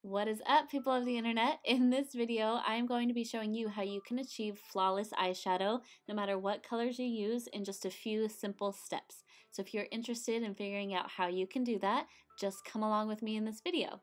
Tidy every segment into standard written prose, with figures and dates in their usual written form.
What is up, people of the internet? In this video, I'm going to be showing you how you can achieve flawless eyeshadow no matter what colors you use in just a few simple steps. So if you're interested in figuring out how you can do that, just come along with me in this video.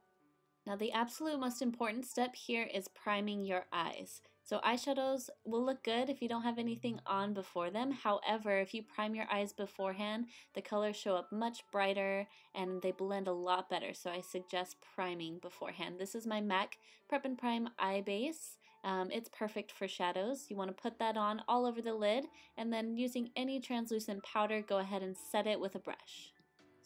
Now the absolute most important step here is priming your eyes. So eyeshadows will look good if you don't have anything on before them. However, if you prime your eyes beforehand, the colors show up much brighter and they blend a lot better. So I suggest priming beforehand. This is my MAC Prep and Prime Eye Base. It's perfect for shadows. You want to put that on all over the lid, and then using any translucent powder, go ahead and set it with a brush.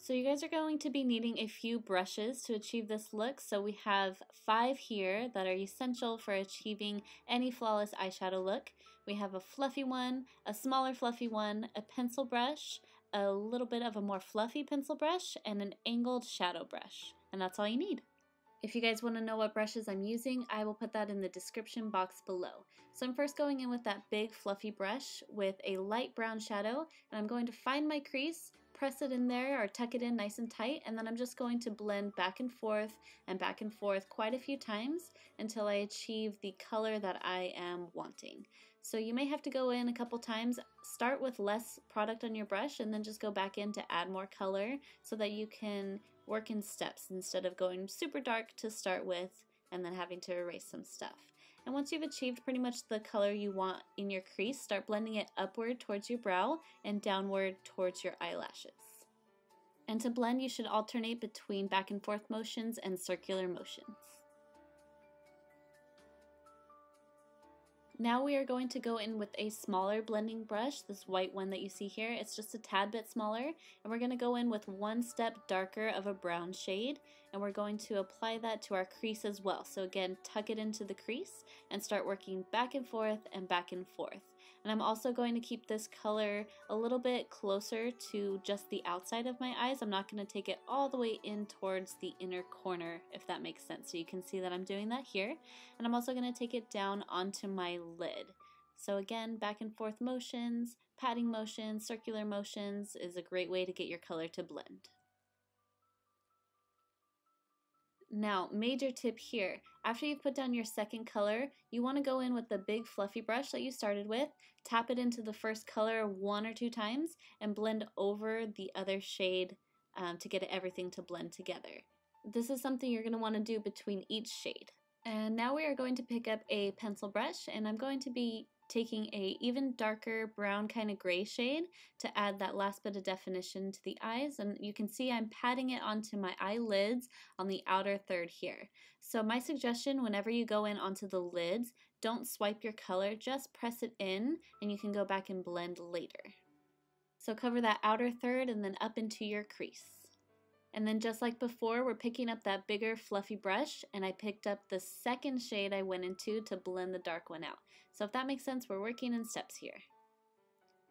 So you guys are going to be needing a few brushes to achieve this look. So we have 5 here that are essential for achieving any flawless eyeshadow look. We have a fluffy one, a smaller fluffy one, a pencil brush, a little bit of a more fluffy pencil brush, and an angled shadow brush. And that's all you need. If you guys want to know what brushes I'm using, I will put that in the description box below. So I'm first going in with that big fluffy brush with a light brown shadow, and I'm going to find my crease, press it in there or tuck it in nice and tight, and then I'm just going to blend back and forth quite a few times until I achieve the color that I am wanting. So you may have to go in a couple times, start with less product on your brush and then just go back in to add more color so that you can work in steps instead of going super dark to start with and then having to erase some stuff. And once you've achieved pretty much the color you want in your crease, start blending it upward towards your brow and downward towards your eyelashes. And to blend, you should alternate between back and forth motions and circular motions. Now we are going to go in with a smaller blending brush, this white one that you see here. It's just a tad bit smaller, and we're going to go in with one step darker of a brown shade, and we're going to apply that to our crease as well. So again, tuck it into the crease and start working back and forth and back and forth. And I'm also going to keep this color a little bit closer to just the outside of my eyes. I'm not going to take it all the way in towards the inner corner, if that makes sense. So you can see that I'm doing that here. And I'm also going to take it down onto my lid. So again, back and forth motions, patting motions, circular motions is a great way to get your color to blend. Now, major tip here, after you've put down your second color, you want to go in with the big fluffy brush that you started with, tap it into the first color 1 or 2 times, and blend over the other shade to get everything to blend together. This is something you're going to want to do between each shade. And now we are going to pick up a pencil brush, and I'm going to be taking a even darker brown kind of gray shade to add that last bit of definition to the eyes. And you can see I'm patting it onto my eyelids on the outer third here. So my suggestion, whenever you go in onto the lids, don't swipe your color, just press it in and you can go back and blend later. So cover that outer third and then up into your crease. And then just like before, we're picking up that bigger fluffy brush, and I picked up the second shade I went into to blend the dark one out. So if that makes sense, we're working in steps here.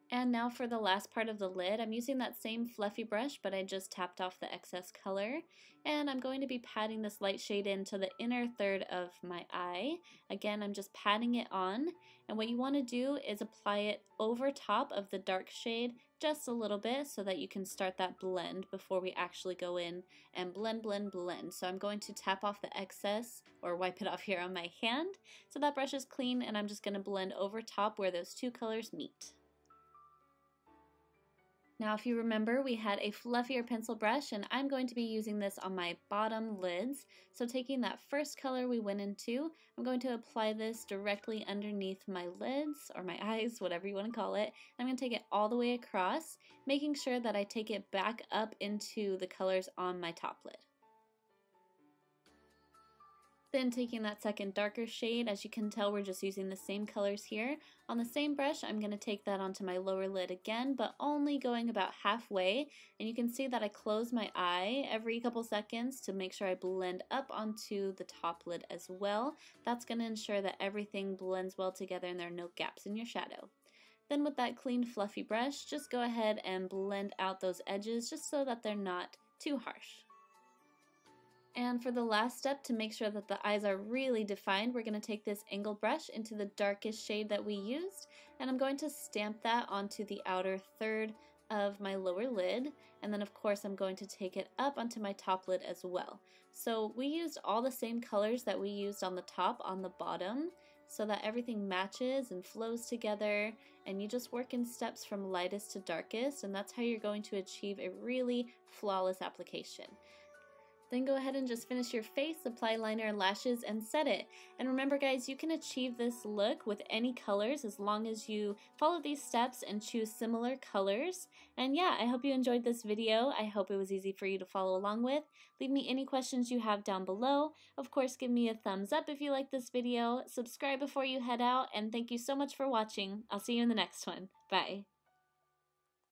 And now for the last part of the lid, I'm using that same fluffy brush, but I just tapped off the excess color. And I'm going to be patting this light shade into the inner third of my eye. Again, I'm just patting it on. And what you want to do is apply it over top of the dark shade just a little bit so that you can start that blend before we actually go in and blend. So I'm going to tap off the excess or wipe it off here on my hand so that brush is clean, and I'm just going to blend over top where those two colors meet. Now if you remember, we had a fluffier pencil brush, and I'm going to be using this on my bottom lids. So taking that first color we went into, I'm going to apply this directly underneath my lids, or my eyes, whatever you want to call it. I'm going to take it all the way across, making sure that I take it back up into the colors on my top lid. Then taking that second darker shade, as you can tell we're just using the same colors here. On the same brush, I'm going to take that onto my lower lid again, but only going about halfway. And you can see that I close my eye every couple seconds to make sure I blend up onto the top lid as well. That's going to ensure that everything blends well together and there are no gaps in your shadow. Then with that clean fluffy brush, just go ahead and blend out those edges just so that they're not too harsh. And for the last step, to make sure that the eyes are really defined, we're going to take this angled brush into the darkest shade that we used, and I'm going to stamp that onto the outer third of my lower lid, and then of course I'm going to take it up onto my top lid as well. So we used all the same colors that we used on the top on the bottom, so that everything matches and flows together, and you just work in steps from lightest to darkest, and that's how you're going to achieve a really flawless application. Then go ahead and just finish your face, apply liner and lashes, and set it. And remember guys, you can achieve this look with any colors as long as you follow these steps and choose similar colors. And yeah, I hope you enjoyed this video. I hope it was easy for you to follow along with. Leave me any questions you have down below. Of course, give me a thumbs up if you like this video. Subscribe before you head out, and thank you so much for watching. I'll see you in the next one. Bye.